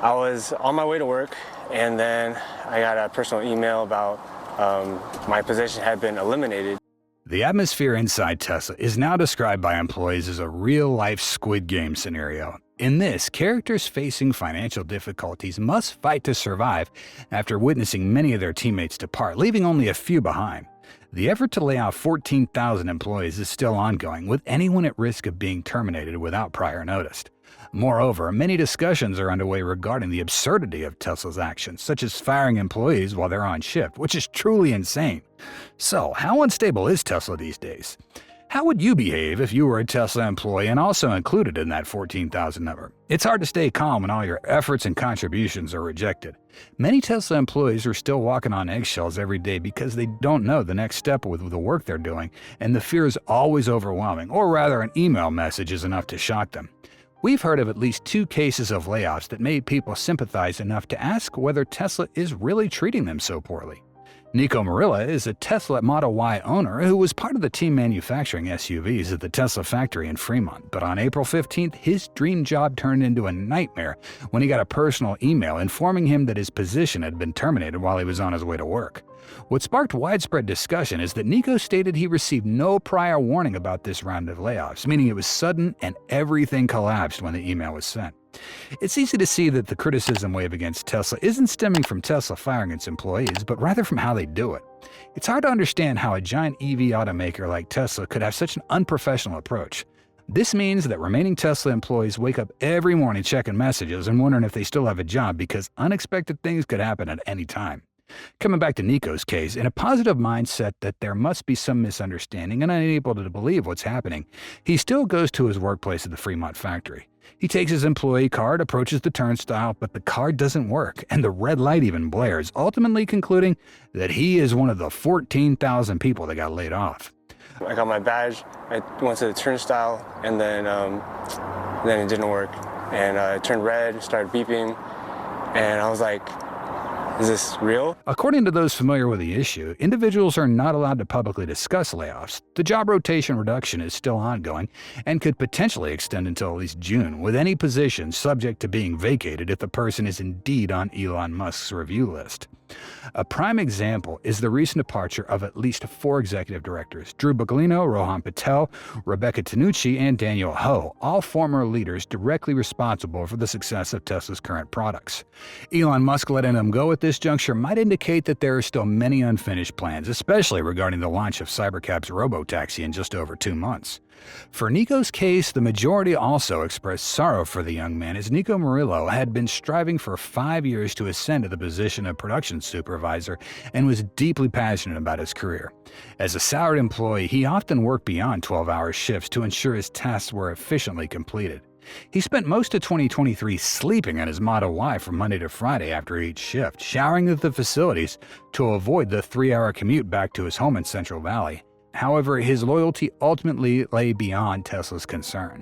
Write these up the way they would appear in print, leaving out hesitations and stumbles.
I was on my way to work, and then I got a personal email about my position had been eliminated. The atmosphere inside Tesla is now described by employees as a real-life Squid Game scenario. In this, characters facing financial difficulties must fight to survive after witnessing many of their teammates depart, leaving only a few behind. The effort to lay off 14,000 employees is still ongoing, with anyone at risk of being terminated without prior notice. Moreover, many discussions are underway regarding the absurdity of Tesla's actions, such as firing employees while they're on shift, which is truly insane. So, how unstable is Tesla these days? How would you behave if you were a Tesla employee and also included in that 14,000 number? It's hard to stay calm when all your efforts and contributions are rejected. Many Tesla employees are still walking on eggshells every day because they don't know the next step with the work they're doing, and the fear is always overwhelming, or rather an email message is enough to shock them. We've heard of at least 2 cases of layoffs that made people sympathize enough to ask whether Tesla is really treating them so poorly. Nico Marilla is a Tesla Model Y owner who was part of the team manufacturing SUVs at the Tesla factory in Fremont, but on April 15th, his dream job turned into a nightmare when he got a personal email informing him that his position had been terminated while he was on his way to work. What sparked widespread discussion is that Nico stated he received no prior warning about this round of layoffs, meaning it was sudden and everything collapsed when the email was sent. It's easy to see that the criticism wave against Tesla isn't stemming from Tesla firing its employees, but rather from how they do it. It's hard to understand how a giant EV automaker like Tesla could have such an unprofessional approach. This means that remaining Tesla employees wake up every morning checking messages and wondering if they still have a job because unexpected things could happen at any time. Coming back to Nico's case, in a positive mindset that there must be some misunderstanding and unable to believe what's happening, he still goes to his workplace at the Fremont factory. He takes his employee card, approaches the turnstile, but the card doesn't work, and the red light even blares, ultimately concluding that he is one of the 14,000 people that got laid off. I got my badge, I went to the turnstile, and then it didn't work. And it turned red, started beeping, and I was like, is this real? According to those familiar with the issue, individuals are not allowed to publicly discuss layoffs. The job rotation reduction is still ongoing and could potentially extend until at least June, with any position subject to being vacated if the person is indeed on Elon Musk's review list. A prime example is the recent departure of at least 4 executive directors: Drew Baglino, Rohan Patel, Rebecca Tanucci, and Daniel Ho, all former leaders directly responsible for the success of Tesla's current products. Elon Musk letting them go at this juncture might indicate that there are still many unfinished plans, especially regarding the launch of Cybercab's robotaxi in just over 2 months. For Nico's case, the majority also expressed sorrow for the young man, as Nico Murillo had been striving for 5 years to ascend to the position of production supervisor and was deeply passionate about his career. As a salaried employee, he often worked beyond 12-hour shifts to ensure his tasks were efficiently completed. He spent most of 2023 sleeping on his Model Y from Monday to Friday after each shift, showering at the facilities to avoid the 3-hour commute back to his home in Central Valley. However, his loyalty ultimately lay beyond Tesla's concern.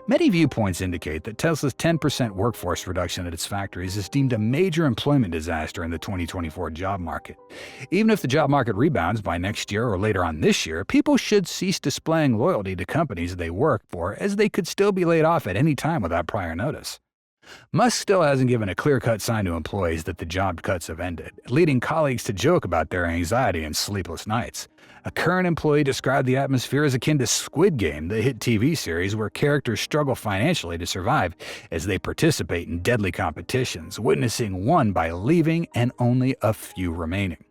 Many viewpoints indicate that Tesla's 10% workforce reduction at its factories is deemed a major employment disaster in the 2024 job market. Even if the job market rebounds by next year or later on this year, people should cease displaying loyalty to companies they work for, as they could still be laid off at any time without prior notice. Musk still hasn't given a clear-cut sign to employees that the job cuts have ended, leading colleagues to joke about their anxiety and sleepless nights. A current employee described the atmosphere as akin to Squid Game, the hit TV series where characters struggle financially to survive as they participate in deadly competitions, witnessing one by leaving and only a few remaining.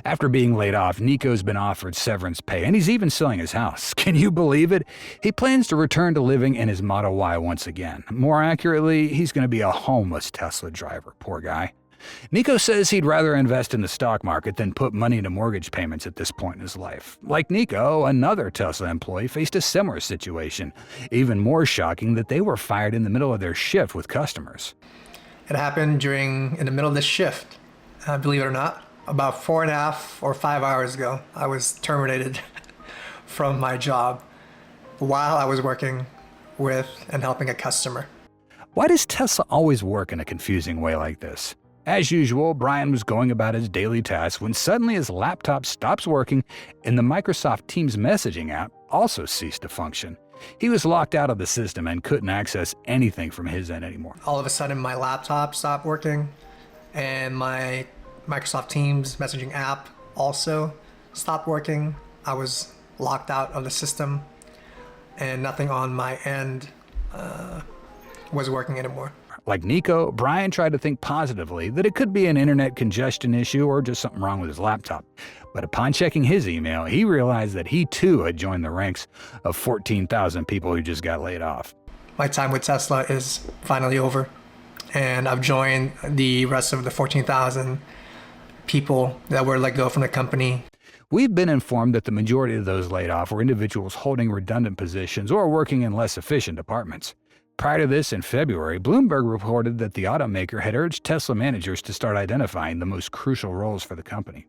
After being laid off, Nico's been offered severance pay, and he's even selling his house. Can you believe it? He plans to return to living in his Model Y once again. More accurately, he's going to be a homeless Tesla driver. Poor guy. Nico says he'd rather invest in the stock market than put money into mortgage payments at this point in his life. Like Nico, another Tesla employee faced a similar situation. Even more shocking that they were fired in the middle of their shift with customers. It happened in the middle of this shift, believe it or not. About 4.5 or 5 hours ago, I was terminated from my job while I was working with and helping a customer. Why does Tesla always work in a confusing way like this? As usual, Brian was going about his daily tasks when suddenly his laptop stops working and the Microsoft Teams messaging app also ceased to function. He was locked out of the system and couldn't access anything from his end anymore. All of a sudden, my laptop stopped working, and my Microsoft Teams messaging app also stopped working. I was locked out of the system, and nothing on my end was working anymore. Like Nico, Brian tried to think positively that it could be an internet congestion issue or just something wrong with his laptop. But upon checking his email, he realized that he too had joined the ranks of 14,000 people who just got laid off. My time with Tesla is finally over, and I've joined the rest of the 14,000 people that were let go from the company. We've been informed that the majority of those laid off were individuals holding redundant positions or working in less efficient departments. Prior to this, in February, Bloomberg reported that the automaker had urged Tesla managers to start identifying the most crucial roles for the company.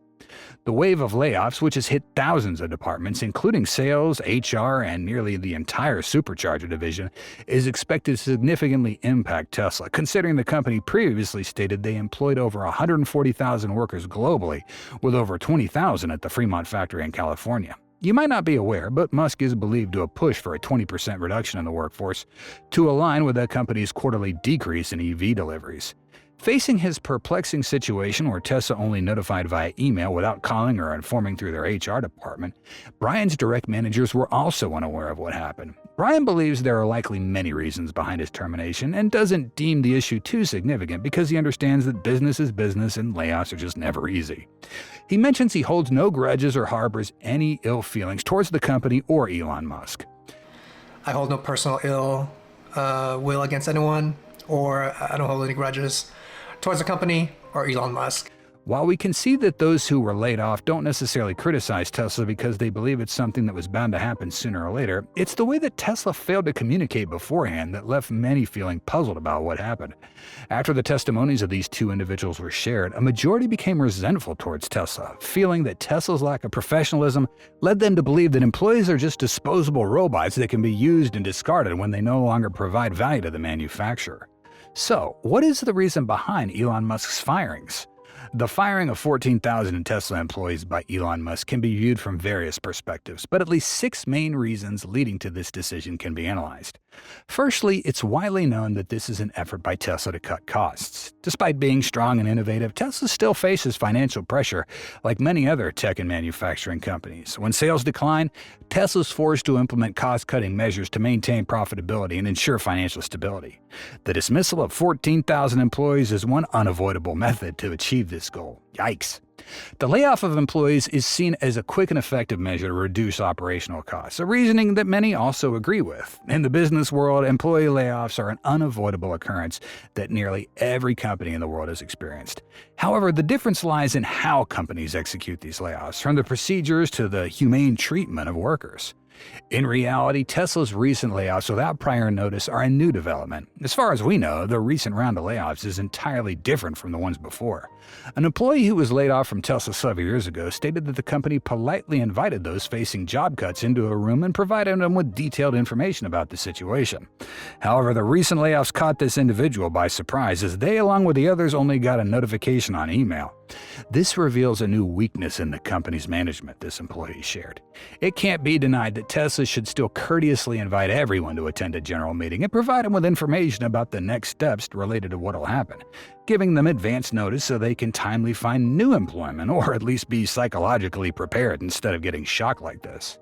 The wave of layoffs, which has hit thousands of departments, including sales, HR, and nearly the entire supercharger division, is expected to significantly impact Tesla, considering the company previously stated they employed over 140,000 workers globally, with over 20,000 at the Fremont factory in California. You might not be aware, but Musk is believed to have pushed for a 20% reduction in the workforce to align with that company's quarterly decrease in EV deliveries. Facing his perplexing situation where Tesla only notified via email without calling or informing through their HR department, Brian's direct managers were also unaware of what happened. Brian believes there are likely many reasons behind his termination and doesn't deem the issue too significant because he understands that business is business and layoffs are just never easy. He mentions he holds no grudges or harbors any ill feelings towards the company or Elon Musk. I hold no personal ill will against anyone, or I don't hold any grudges towards the company or Elon Musk. While we can see that those who were laid off don't necessarily criticize Tesla because they believe it's something that was bound to happen sooner or later, it's the way that Tesla failed to communicate beforehand that left many feeling puzzled about what happened. After the testimonies of these two individuals were shared, a majority became resentful towards Tesla, feeling that Tesla's lack of professionalism led them to believe that employees are just disposable robots that can be used and discarded when they no longer provide value to the manufacturer. So, what is the reason behind Elon Musk's firings? The firing of 14,000 Tesla employees by Elon Musk can be viewed from various perspectives, but at least 6 main reasons leading to this decision can be analyzed. Firstly, it's widely known that this is an effort by Tesla to cut costs. Despite being strong and innovative, Tesla still faces financial pressure like many other tech and manufacturing companies. When sales decline, Tesla's forced to implement cost-cutting measures to maintain profitability and ensure financial stability. The dismissal of 14,000 employees is one unavoidable method to achieve this goal. Yikes. The layoff of employees is seen as a quick and effective measure to reduce operational costs, a reasoning that many also agree with. In the business world, employee layoffs are an unavoidable occurrence that nearly every company in the world has experienced. However, the difference lies in how companies execute these layoffs, from the procedures to the humane treatment of workers. In reality, Tesla's recent layoffs without prior notice are a new development. As far as we know, the recent round of layoffs is entirely different from the ones before. An employee who was laid off from Tesla several years ago stated that the company politely invited those facing job cuts into a room and provided them with detailed information about the situation. However, the recent layoffs caught this individual by surprise as they, along with the others, only got a notification on email. This reveals a new weakness in the company's management, this employee shared. It can't be denied that Tesla should still courteously invite everyone to attend a general meeting and provide them with information about the next steps related to what will happen, giving them advance notice so they can timely find new employment or at least be psychologically prepared instead of getting shocked like this.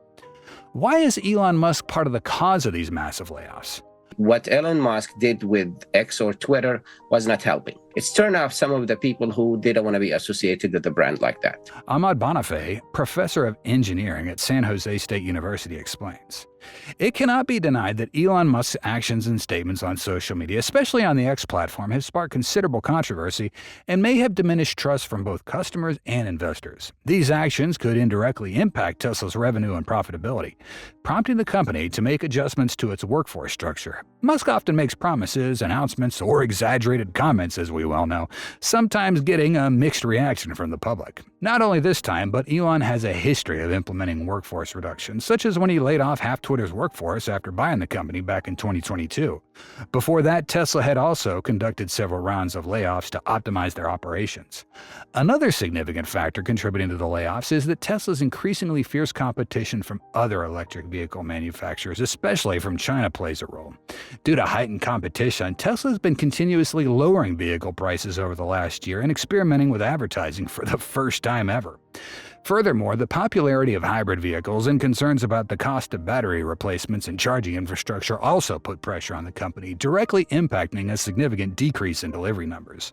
Why is Elon Musk part of the cause of these massive layoffs? What Elon Musk did with X or Twitter was not helping. It's turned off some of the people who didn't want to be associated with a brand like that. Ahmad Bonifay, professor of engineering at San Jose State University, explains. It cannot be denied that Elon Musk's actions and statements on social media, especially on the X platform, have sparked considerable controversy and may have diminished trust from both customers and investors. These actions could indirectly impact Tesla's revenue and profitability, prompting the company to make adjustments to its workforce structure. Musk often makes promises, announcements, or exaggerated comments, as we well know, sometimes getting a mixed reaction from the public. Not only this time, but Elon has a history of implementing workforce reductions, such as when he laid off half Twitter Twitter's workforce after buying the company back in 2022. Before that, Tesla had also conducted several rounds of layoffs to optimize their operations. Another significant factor contributing to the layoffs is that Tesla's increasingly fierce competition from other electric vehicle manufacturers, especially from China, plays a role. Due to heightened competition, Tesla has been continuously lowering vehicle prices over the last year and experimenting with advertising for the first time ever. Furthermore, the popularity of hybrid vehicles and concerns about the cost of battery replacements and charging infrastructure also put pressure on the company, directly impacting a significant decrease in delivery numbers.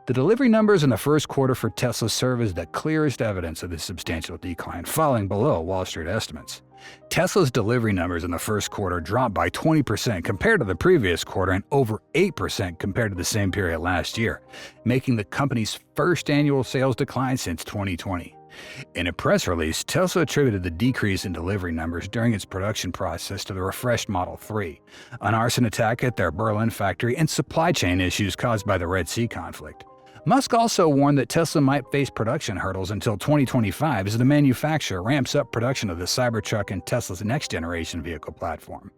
The delivery numbers in the first quarter for Tesla serve as the clearest evidence of this substantial decline, falling below Wall Street estimates. Tesla's delivery numbers in the first quarter dropped by 20% compared to the previous quarter and over 8% compared to the same period last year, making the company's first annual sales decline since 2020. In a press release, Tesla attributed the decrease in delivery numbers during its production process to the refreshed Model 3, an arson attack at their Berlin factory, and supply chain issues caused by the Red Sea conflict. Musk also warned that Tesla might face production hurdles until 2025 as the manufacturer ramps up production of the Cybertruck and Tesla's next-generation vehicle platform.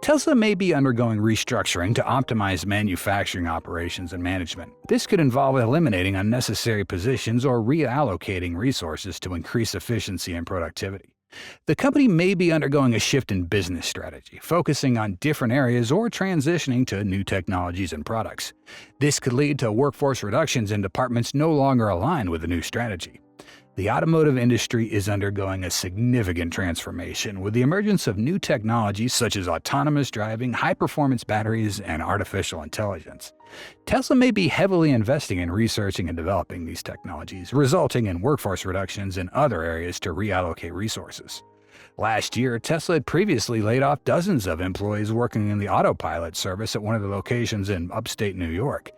Tesla may be undergoing restructuring to optimize manufacturing operations and management. This could involve eliminating unnecessary positions or reallocating resources to increase efficiency and productivity. The company may be undergoing a shift in business strategy, focusing on different areas or transitioning to new technologies and products. This could lead to workforce reductions in departments no longer aligned with the new strategy. The automotive industry is undergoing a significant transformation with the emergence of new technologies such as autonomous driving, high-performance batteries, and artificial intelligence. Tesla may be heavily investing in researching and developing these technologies, resulting in workforce reductions in other areas to reallocate resources. Last year, Tesla had previously laid off dozens of employees working in the autopilot service at one of the locations in upstate New York.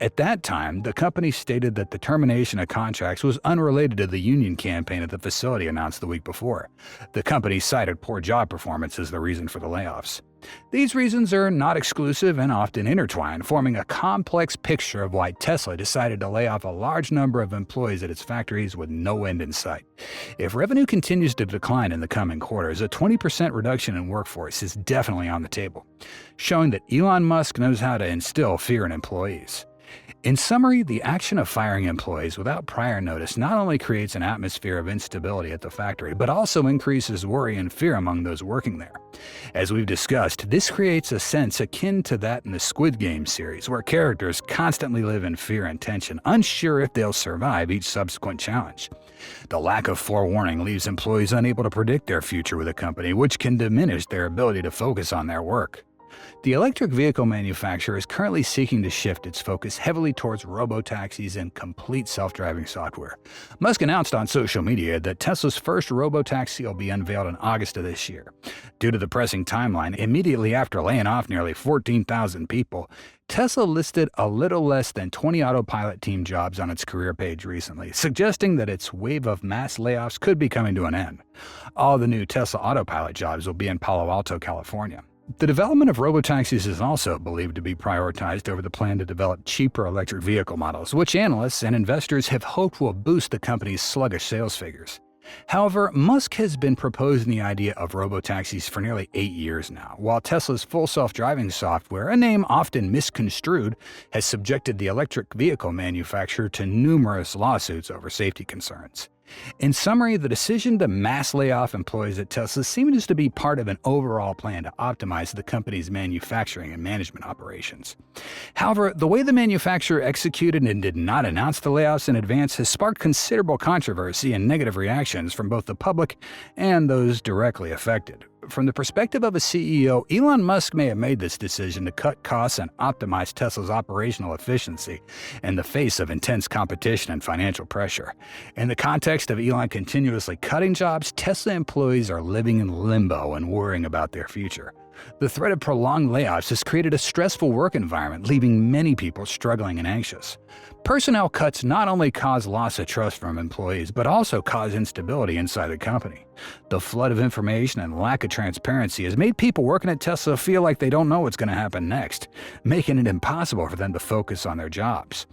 At that time, the company stated that the termination of contracts was unrelated to the union campaign at the facility announced the week before. The company cited poor job performance as the reason for the layoffs. These reasons are not exclusive and often intertwined, forming a complex picture of why Tesla decided to lay off a large number of employees at its factories with no end in sight. If revenue continues to decline in the coming quarters, a 20% reduction in workforce is definitely on the table, showing that Elon Musk knows how to instill fear in employees. In summary, the action of firing employees without prior notice not only creates an atmosphere of instability at the factory, but also increases worry and fear among those working there. As we've discussed, this creates a sense akin to that in the Squid Game series, where characters constantly live in fear and tension, unsure if they'll survive each subsequent challenge. The lack of forewarning leaves employees unable to predict their future with a company, which can diminish their ability to focus on their work. The electric vehicle manufacturer is currently seeking to shift its focus heavily towards robotaxis and complete self-driving software. Musk announced on social media that Tesla's first robotaxi will be unveiled in August of this year. Due to the pressing timeline, immediately after laying off nearly 14,000 people, Tesla listed a little less than 20 autopilot team jobs on its career page recently, suggesting that its wave of mass layoffs could be coming to an end. All the new Tesla autopilot jobs will be in Palo Alto, California. The development of robotaxis is also believed to be prioritized over the plan to develop cheaper electric vehicle models, which analysts and investors have hoped will boost the company's sluggish sales figures. However, Musk has been proposing the idea of robotaxis for nearly 8 years now, while Tesla's full self-driving software, a name often misconstrued, has subjected the electric vehicle manufacturer to numerous lawsuits over safety concerns. In summary, the decision to mass lay off employees at Tesla seems to be part of an overall plan to optimize the company's manufacturing and management operations. However, the way the manufacturer executed and did not announce the layoffs in advance has sparked considerable controversy and negative reactions from both the public and those directly affected. From the perspective of a CEO, Elon Musk may have made this decision to cut costs and optimize Tesla's operational efficiency in the face of intense competition and financial pressure. In the context of Elon continuously cutting jobs, Tesla employees are living in limbo and worrying about their future. The threat of prolonged layoffs has created a stressful work environment, leaving many people struggling and anxious. Personnel cuts not only cause loss of trust from employees, but also cause instability inside the company. The flood of information and lack of transparency has made people working at Tesla feel like they don't know what's going to happen next, making it impossible for them to focus on their jobs.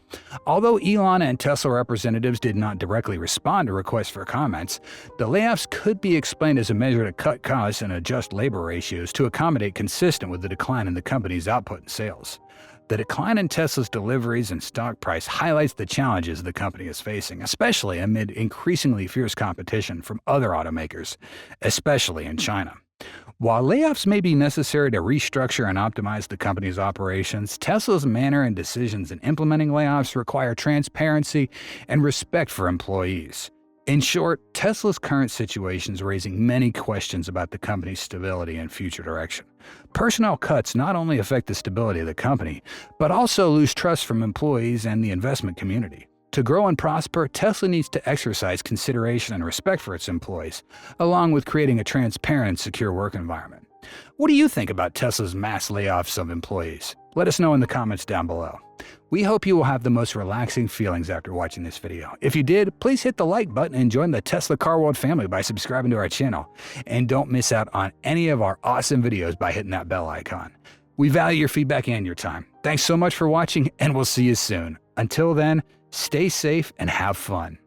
Although Elon and Tesla representatives did not directly respond to requests for comments, the layoffs could be explained as a measure to cut costs and adjust labor ratios to accommodate consistent with the decline in the company's output and sales. The decline in Tesla's deliveries and stock price highlights the challenges the company is facing, especially amid increasingly fierce competition from other automakers, especially in China. While layoffs may be necessary to restructure and optimize the company's operations, Tesla's manner and decisions in implementing layoffs require transparency and respect for employees. In short, Tesla's current situation is raising many questions about the company's stability and future direction. Personnel cuts not only affect the stability of the company, but also lose trust from employees and the investment community. To grow and prosper, Tesla needs to exercise consideration and respect for its employees, along with creating a transparent and secure work environment. What do you think about Tesla's mass layoffs of employees? Let us know in the comments down below. We hope you will have the most relaxing feelings after watching this video. If you did, please hit the like button and join the Tesla Car World family by subscribing to our channel. And don't miss out on any of our awesome videos by hitting that bell icon. We value your feedback and your time. Thanks so much for watching, and we'll see you soon. Until then, stay safe and have fun.